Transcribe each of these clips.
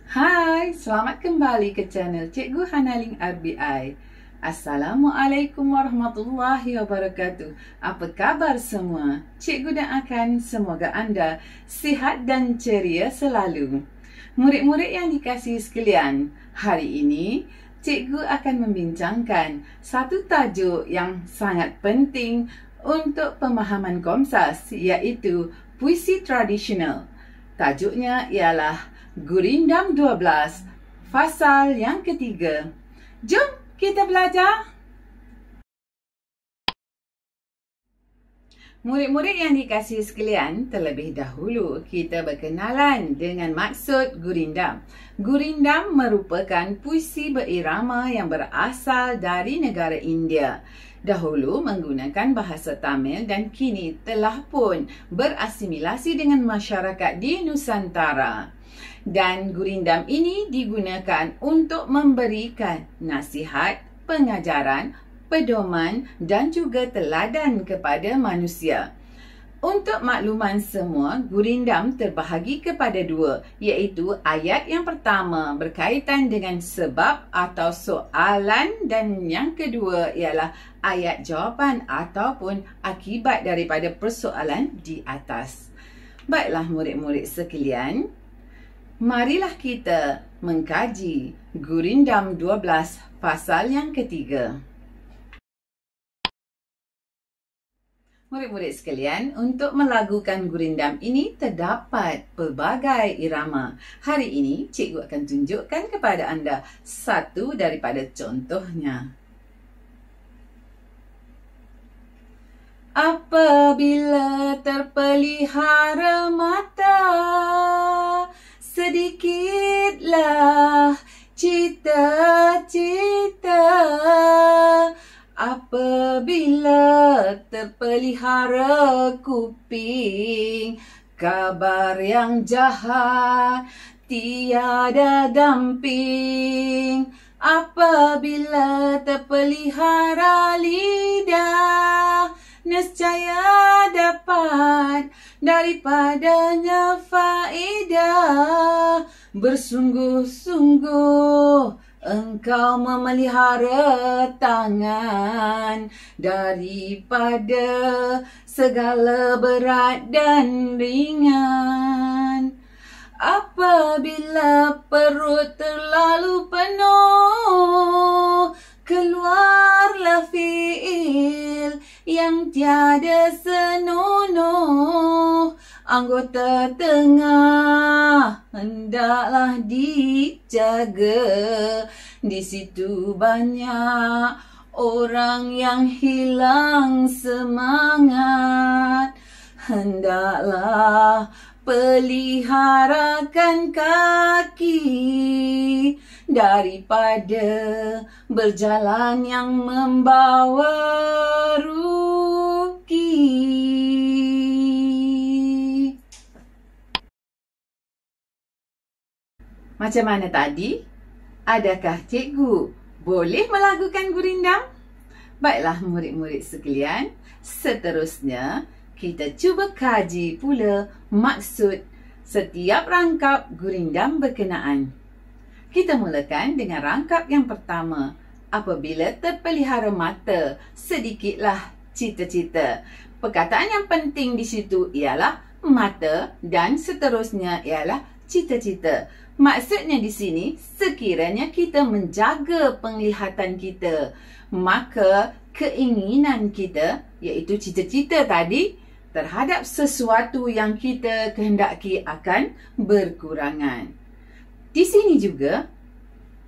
Hai, selamat kembali ke channel Cikgu Hanaling RBI. Assalamualaikum warahmatullahi wabarakatuh. Apa kabar semua? Cikgu doakan semoga anda sihat dan ceria selalu. Murid-murid yang dikasihi sekalian, hari ini Cikgu akan membincangkan satu tajuk yang sangat penting untuk pemahaman Komsas, iaitu puisi tradisional. Tajuknya ialah Gurindam 12, fasal yang ketiga. Jom kita belajar. Murid-murid yang dikasihi sekalian, terlebih dahulu kita berkenalan dengan maksud gurindam. Gurindam merupakan puisi berirama yang berasal dari negara India. Dahulu menggunakan bahasa Tamil dan kini telah pun berasimilasi dengan masyarakat di Nusantara. Dan gurindam ini digunakan untuk memberikan nasihat, pengajaran, pedoman dan juga teladan kepada manusia. Untuk makluman semua, gurindam terbahagi kepada dua, iaitu ayat yang pertama berkaitan dengan sebab atau soalan dan yang kedua ialah ayat jawapan ataupun akibat daripada persoalan di atas. Baiklah murid-murid sekalian, marilah kita mengkaji Gurindam 12 fasal yang ketiga. Murid-murid sekalian, untuk melagukan gurindam ini terdapat pelbagai irama. Hari ini cikgu akan tunjukkan kepada anda satu daripada contohnya. Apabila terpelihara mata, sedikitlah cita-cita. Apabila terpelihara kuping, kabar yang jahat tiada damping. Apabila terpelihara lidah, nescaya dapat daripadanya faedah. Bersungguh-sungguh engkau memelihara tangan daripada segala berat dan ringan. Apabila perut terlalu penuh, keluarlah fiil yang tiada senonoh. Anggota tengah hendaklah dijaga. Di situ banyak orang yang hilang semangat. Hendaklah peliharakan kaki daripada berjalan yang membawa rugi. Macam mana tadi? Adakah cikgu boleh melagukan gurindam? Baiklah murid-murid sekalian, seterusnya kita cuba kaji pula maksud setiap rangkap gurindam berkenaan. Kita mulakan dengan rangkap yang pertama. Apabila terpelihara mata, sedikitlah cita-cita. Perkataan yang penting di situ ialah mata dan seterusnya ialah cita-cita. Maksudnya di sini, sekiranya kita menjaga penglihatan kita, maka keinginan kita, iaitu cita-cita tadi, terhadap sesuatu yang kita kehendaki akan berkurangan. Di sini juga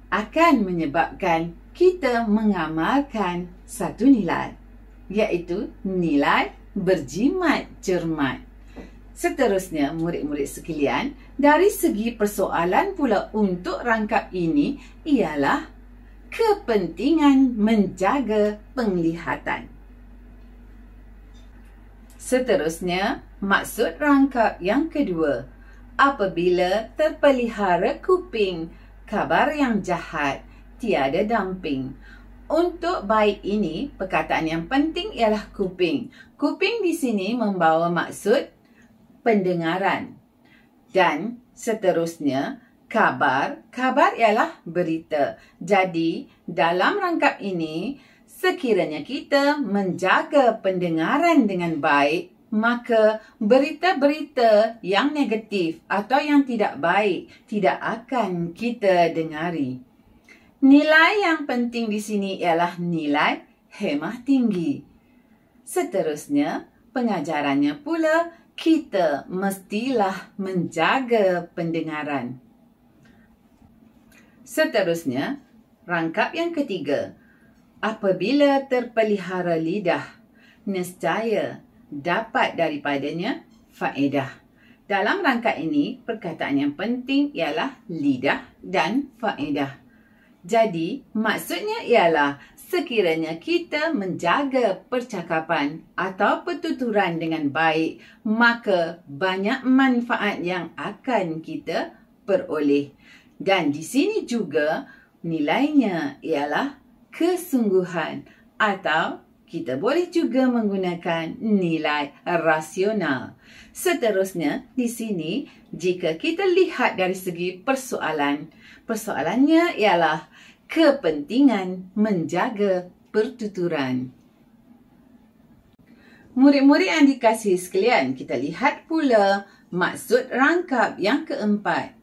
akan menyebabkan kita mengamalkan satu nilai, iaitu nilai berjimat cermat. Seterusnya, murid-murid sekalian, dari segi persoalan pula untuk rangkap ini ialah kepentingan menjaga penglihatan. Seterusnya, maksud rangkap yang kedua. Apabila terpelihara kuping, kabar yang jahat tiada damping. Untuk bait ini, perkataan yang penting ialah kuping. Kuping di sini membawa maksud pendengaran. Dan seterusnya, Kabar ialah berita. Jadi, dalam rangkap ini, sekiranya kita menjaga pendengaran dengan baik, maka berita-berita yang negatif atau yang tidak baik tidak akan kita dengari. Nilai yang penting di sini ialah nilai hemah tinggi. Seterusnya, pengajarannya pula kita mestilah menjaga pendengaran. Seterusnya, rangkap yang ketiga. Apabila terpelihara lidah, nescaya dapat daripadanya faedah. Dalam rangkap ini, perkataan yang penting ialah lidah dan faedah. Jadi, maksudnya ialah sekiranya kita menjaga percakapan atau pertuturan dengan baik, maka banyak manfaat yang akan kita peroleh. Dan di sini juga nilainya ialah kesungguhan atau kita boleh juga menggunakan nilai rasional. Seterusnya di sini jika kita lihat dari segi persoalannya ialah kepentingan menjaga pertuturan. Murid-murid yang dikasihi sekalian, kita lihat pula maksud rangkap yang keempat.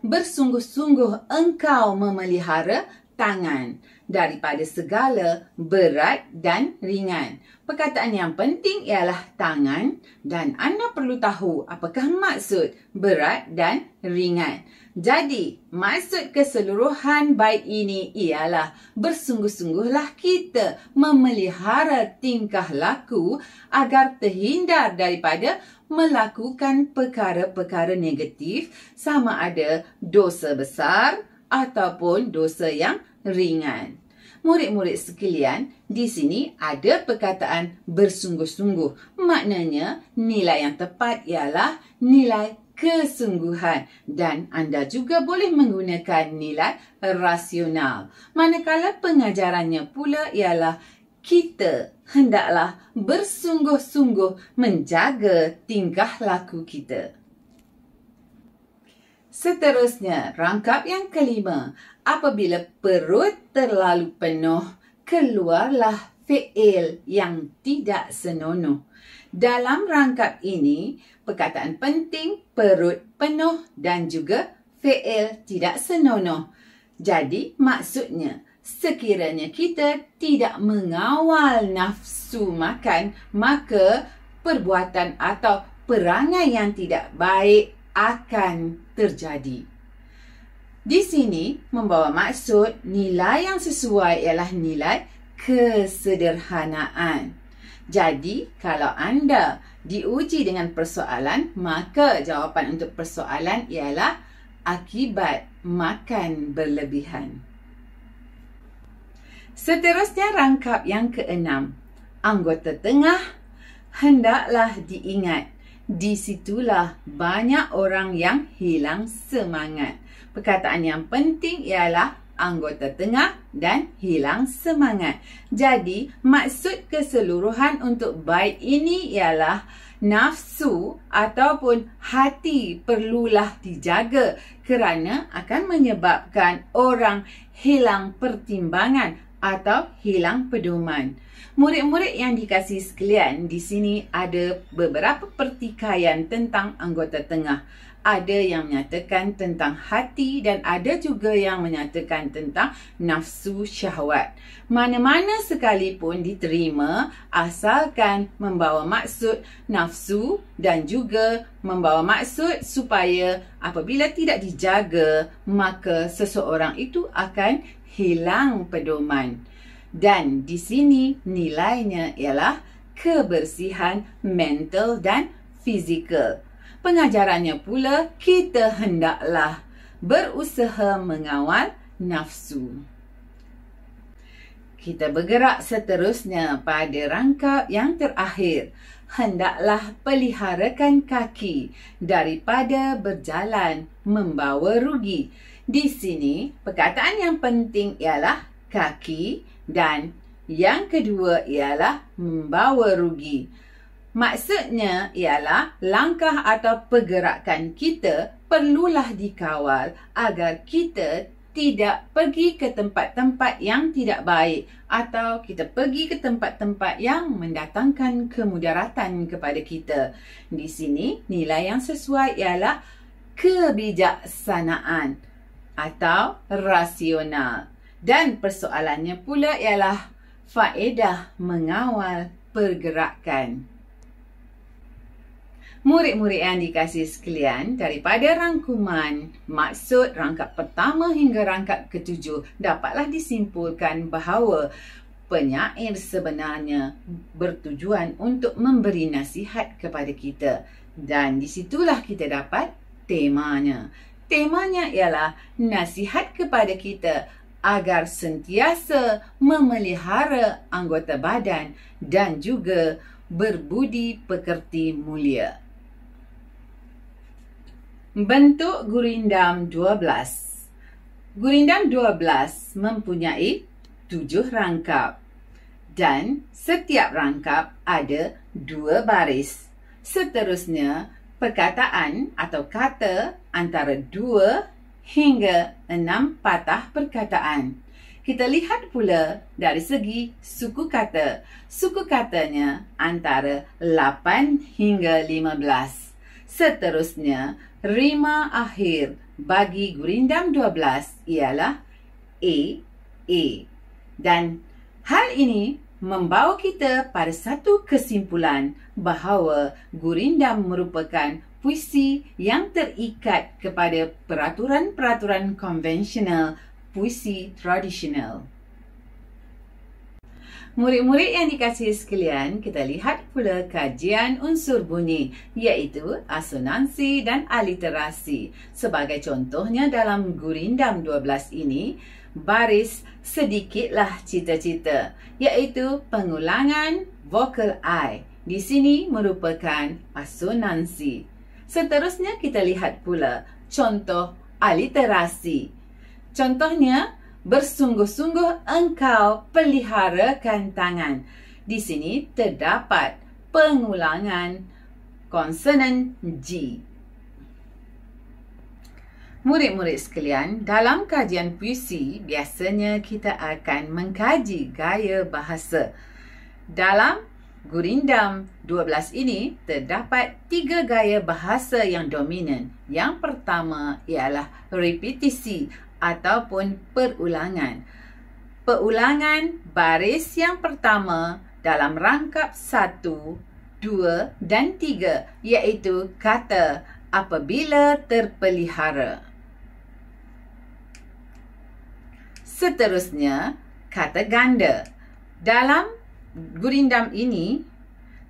Bersungguh-sungguh engkau memelihara tangan daripada segala berat dan ringan. Perkataan yang penting ialah tangan dan anda perlu tahu apakah maksud berat dan ringan. Jadi, maksud keseluruhan bait ini ialah bersungguh-sungguhlah kita memelihara tingkah laku agar terhindar daripada melakukan perkara-perkara negatif sama ada dosa besar ataupun dosa yang ringan. Murid-murid sekalian, di sini ada perkataan bersungguh-sungguh. Maknanya, nilai yang tepat ialah nilai kesungguhan dan anda juga boleh menggunakan nilai rasional. Manakala pengajarannya pula ialah kita hendaklah bersungguh-sungguh menjaga tingkah laku kita. Seterusnya, rangkap yang kelima. Apabila perut terlalu penuh, keluarlah fi'il yang tidak senonoh. Dalam rangkap ini, perkataan penting perut penuh dan juga fi'il tidak senonoh. Jadi, maksudnya, sekiranya kita tidak mengawal nafsu makan, maka perbuatan atau perangai yang tidak baik akan terjadi. Di sini membawa maksud nilai yang sesuai ialah nilai kesederhanaan. Jadi, kalau anda diuji dengan persoalan, maka jawapan untuk persoalan ialah akibat makan berlebihan. Seterusnya rangkap yang keenam. Anggota tengah hendaklah diingat. Di situlah banyak orang yang hilang semangat. Perkataan yang penting ialah anggota tengah dan hilang semangat. Jadi, maksud keseluruhan untuk bait ini ialah nafsu ataupun hati perlulah dijaga kerana akan menyebabkan orang hilang pertimbangan atau hilang pedoman. Murid-murid yang dikasihi sekalian, di sini ada beberapa pertikaian tentang anggota tengah. Ada yang menyatakan tentang hati dan ada juga yang menyatakan tentang nafsu syahwat. Mana-mana sekalipun diterima asalkan membawa maksud nafsu dan juga membawa maksud supaya apabila tidak dijaga, maka seseorang itu akan hilang pedoman. Dan di sini nilainya ialah kebersihan mental dan fizikal. Pengajarannya pula kita hendaklah berusaha mengawal nafsu. Kita bergerak seterusnya pada rangkap yang terakhir. Hendaklah peliharakan kaki daripada berjalan membawa rugi. Di sini perkataan yang penting ialah kaki dan yang kedua ialah membawa rugi. Maksudnya ialah langkah atau pergerakan kita perlulah dikawal agar kita tidak pergi ke tempat-tempat yang tidak baik atau kita pergi ke tempat-tempat yang mendatangkan kemudaratan kepada kita. Di sini nilai yang sesuai ialah kebijaksanaan atau rasional. Dan persoalannya pula ialah faedah mengawal pergerakan. Murid-murid yang dikasihi sekalian, daripada rangkuman maksud rangkap pertama hingga rangkap ketujuh, dapatlah disimpulkan bahawa penyair sebenarnya bertujuan untuk memberi nasihat kepada kita. Dan disitulah kita dapat temanya. Temanya ialah nasihat kepada kita agar sentiasa memelihara anggota badan dan juga berbudi pekerti mulia. Bentuk gurindam 12. Gurindam 12 mempunyai 7 rangkap dan setiap rangkap ada 2 baris. Seterusnya, perkataan atau kata antara 2 hingga 6 patah perkataan. Kita lihat pula dari segi suku kata. Suku katanya antara 8 hingga 15. Seterusnya, rima akhir bagi gurindam 12 ialah A. Dan hal ini membawa kita pada satu kesimpulan bahawa gurindam merupakan puisi yang terikat kepada peraturan-peraturan konvensional puisi tradisional. Murid-murid yang dikasihi sekalian, kita lihat pula kajian unsur bunyi, iaitu asonansi dan aliterasi. Sebagai contohnya dalam gurindam 12 ini, baris sedikitlah cita-cita, iaitu pengulangan vokal I. Di sini merupakan asonansi. Seterusnya kita lihat pula contoh aliterasi. Contohnya, bersungguh-sungguh engkau peliharakan tangan. Di sini terdapat pengulangan konsonan G. Murid-murid sekalian, dalam kajian puisi, biasanya kita akan mengkaji gaya bahasa. Dalam gurindam 12 ini, terdapat 3 gaya bahasa yang dominan. Yang pertama ialah repetisi ataupun perulangan. Perulangan baris yang pertama dalam rangkap 1, 2 dan 3, iaitu kata apabila terpelihara. Seterusnya, kata ganda. Dalam gurindam ini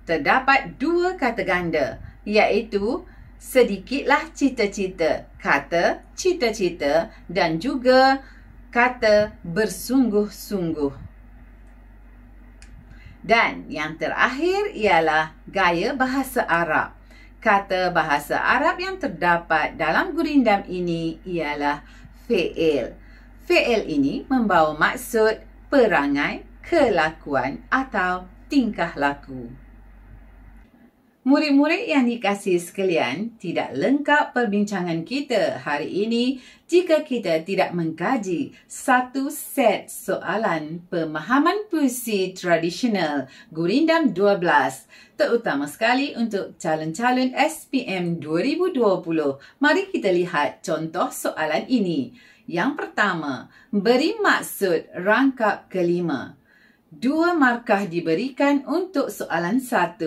terdapat 2 kata ganda, iaitu sedikitlah cita-cita, kata cita-cita, dan juga kata bersungguh-sungguh. Dan yang terakhir ialah gaya bahasa Arab. Kata bahasa Arab yang terdapat dalam gurindam ini ialah fi'il. Fi'il ini membawa maksud perangai, kelakuan atau tingkah laku. Murid-murid yang dikasihi sekalian, tidak lengkap perbincangan kita hari ini jika kita tidak mengkaji satu set soalan pemahaman puisi tradisional gurindam 12, terutama sekali untuk calon-calon SPM 2020. Mari kita lihat contoh soalan ini. Yang pertama, beri maksud rangkap kelima. 2 markah diberikan untuk soalan 1.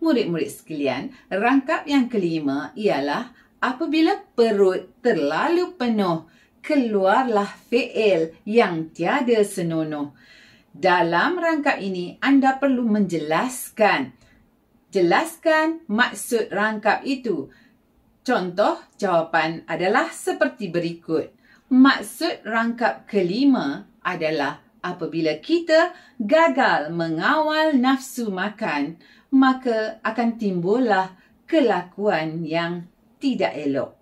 Murid-murid sekalian, rangkap yang kelima ialah apabila perut terlalu penuh, keluarlah fi'il yang tiada senonoh. Dalam rangkap ini, anda perlu menjelaskan. Jelaskan maksud rangkap itu. Contoh jawapan adalah seperti berikut. Maksud rangkap kelima adalah apabila kita gagal mengawal nafsu makan, maka akan timbullah kelakuan yang tidak elok.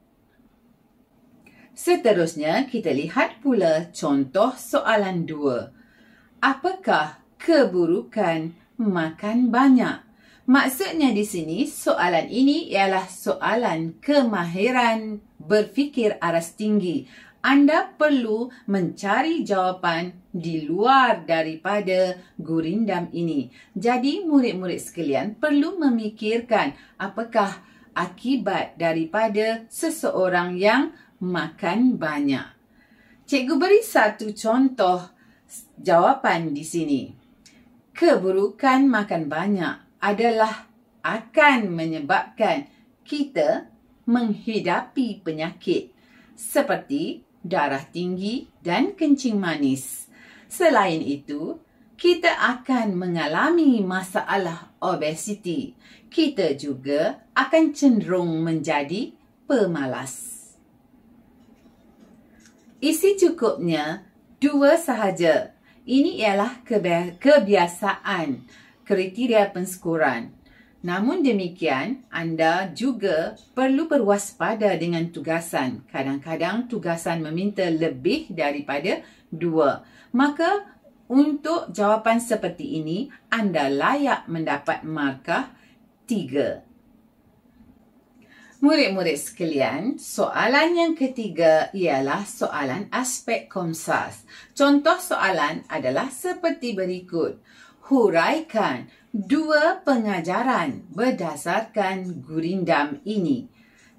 Seterusnya, kita lihat pula contoh soalan 2. Apakah keburukan makan banyak? Maksudnya di sini, soalan ini ialah soalan kemahiran berfikir aras tinggi. Anda perlu mencari jawapan di luar daripada gurindam ini. Jadi, murid-murid sekalian perlu memikirkan apakah akibat daripada seseorang yang makan banyak. Cikgu beri satu contoh jawapan di sini. Keburukan makan banyak adalah akan menyebabkan kita menghidapi penyakit seperti darah tinggi dan kencing manis. Selain itu, kita akan mengalami masalah obesiti. Kita juga akan cenderung menjadi pemalas. Isi cukupnya 2 sahaja. Ini ialah kebiasaan, kriteria pensyukuran. Namun demikian, anda juga perlu berwaspada dengan tugasan. Kadang-kadang tugasan meminta lebih daripada 2. Maka untuk jawapan seperti ini, anda layak mendapat markah 3. Murid-murid sekalian, soalan yang ketiga ialah soalan aspek Komsas. Contoh soalan adalah seperti berikut. Huraikan 2 pengajaran berdasarkan gurindam ini.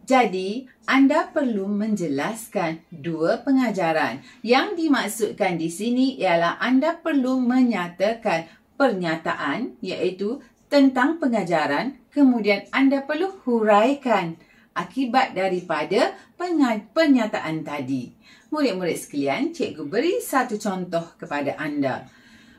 Jadi, anda perlu menjelaskan 2 pengajaran. Yang dimaksudkan di sini ialah anda perlu menyatakan pernyataan iaitu tentang pengajaran, kemudian anda perlu huraikan akibat daripada pernyataan tadi. Murid-murid sekalian, cikgu beri satu contoh kepada anda.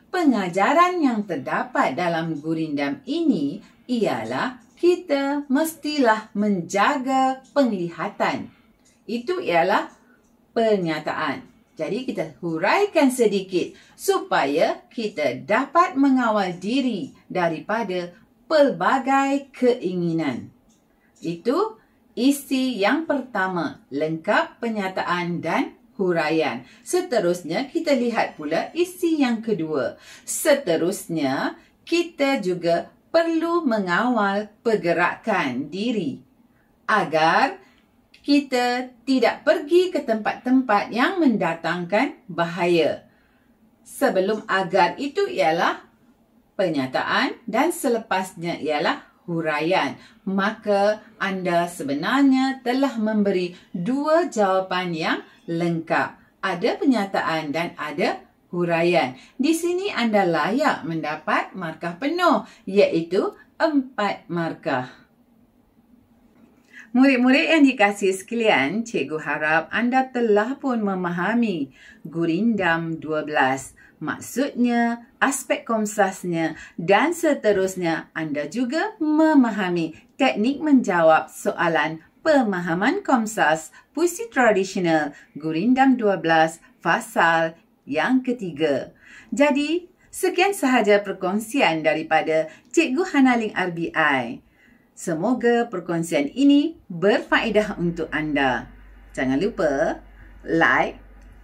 Pengajaran yang terdapat dalam gurindam ini ialah kita mestilah menjaga penglihatan. Itu ialah pernyataan. Jadi kita huraikan sedikit supaya kita dapat mengawal diri daripada pelbagai keinginan. Itu isi yang pertama, lengkap penyataan dan huraian. Seterusnya, kita lihat pula isi yang kedua. Seterusnya, kita juga perlu mengawal pergerakan diri agar kita tidak pergi ke tempat-tempat yang mendatangkan bahaya. Sebelum agar itu ialah pernyataan dan selepasnya ialah huraian. Maka anda sebenarnya telah memberi 2 jawapan yang lengkap. Ada pernyataan dan ada huraian. Di sini anda layak mendapat markah penuh, iaitu 4 markah. Murid-murid yang dikasihi sekalian, cikgu harap anda telah pun memahami gurindam 12. Maksudnya, aspek Komsasnya dan seterusnya anda juga memahami teknik menjawab soalan pemahaman Komsas puisi tradisional gurindam 12 fasal yang ketiga. Jadi, sekian sahaja perkongsian daripada Cikgu Hanaling RBI. Semoga perkongsian ini berfaedah untuk anda. Jangan lupa like,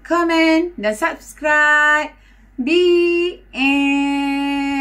komen dan subscribe. The end.